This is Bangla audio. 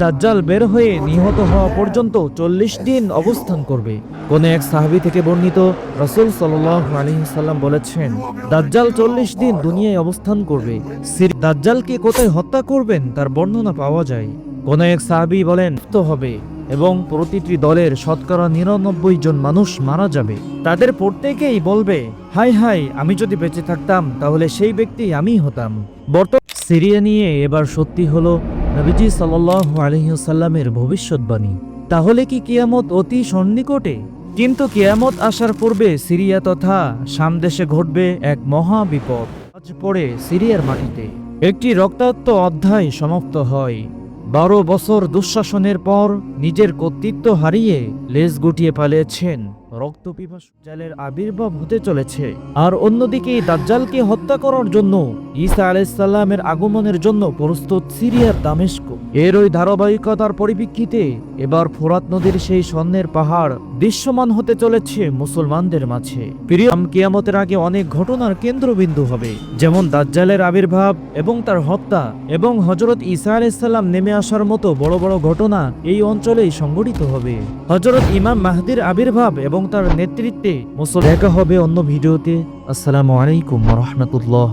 দাজ্জাল বের হয়ে নিহত হওয়া পর্যন্ত ৪০ দিন অবস্থান করবে। কোন এক সাহাবী থেকে বর্ণিত, রাসূল সাল্লাল্লাহু আলাইহি সাল্লাম বলেছেন, দাজ্জাল ৪০ দিন দুনিয়ায় অবস্থান করবে। দাজ্জালকে কোথায় হত্যা করবেন তার বর্ণনা পাওয়া যায়। কোন এক সাহাবী বলেন, তো হবে এবং প্রতিটি দলের শতকরা ৯৯ জন মানুষ মারা যাবে। তাদের প্রত্যেকেই বলবে, হাই হাই, আমি যদি বেঁচে থাকতাম তাহলে সেই ব্যক্তি আমিই হতাম। সিরিয়া নিয়ে এবার সত্যি হলো নবীজি সাল্লাল্লাহু আলাইহি ওয়াসাল্লামের ভবিষ্যৎবাণী। তাহলে কি কিয়ামত অতি সন্নিকটে? কিন্তু কিয়ামত আসার পূর্বে সিরিয়া তথা শাম দেশে ঘটবে এক মহা বিপদ। আজ পড়ে সিরিয়ার মাটিতে একটি রক্তাক্ত অধ্যায় সমাপ্ত হয়। ১২ বছর দুঃশাসনের পর নিজের কর্তৃত্ব হারিয়ে লেজ গুটিয়ে পালিয়েছেন রক্তপিপাসু দাজ্জালের আবির্ভাব হতে চলেছে। আর অন্যদিকে দাজ্জালকে হত্যা করার জন্য ঈসা আলাইহিস সালামের আগমনের জন্য প্রস্তুত সিরিয়ার দামেস্ক। এর ওই ধারাবাহিকতার পরিপ্রেক্ষিতে এবার ফোরাত নদীর সেই স্বর্ণের পাহাড় দৃশ্যমান হতে চলেছে মুসলমানদের মাঝে। প্রিয়, কিয়ামতের আগে অনেক ঘটনার কেন্দ্রবিন্দু হবে, যেমন দাজ্জালের আবির্ভাব এবং তার হত্যা এবং হযরত ঈসা আলাইহিস সালাম নেমে আসার মতো বড় বড় ঘটনা এই অঞ্চলেই সংঘটিত হবে। হযরত ইমাম মাহদির আবির্ভাব এবং তার নেতৃত্বে দেখা হবে অন্য ভিডিওতে। আসসালামু আলাইকুম ওয়া রাহমাতুল্লাহ।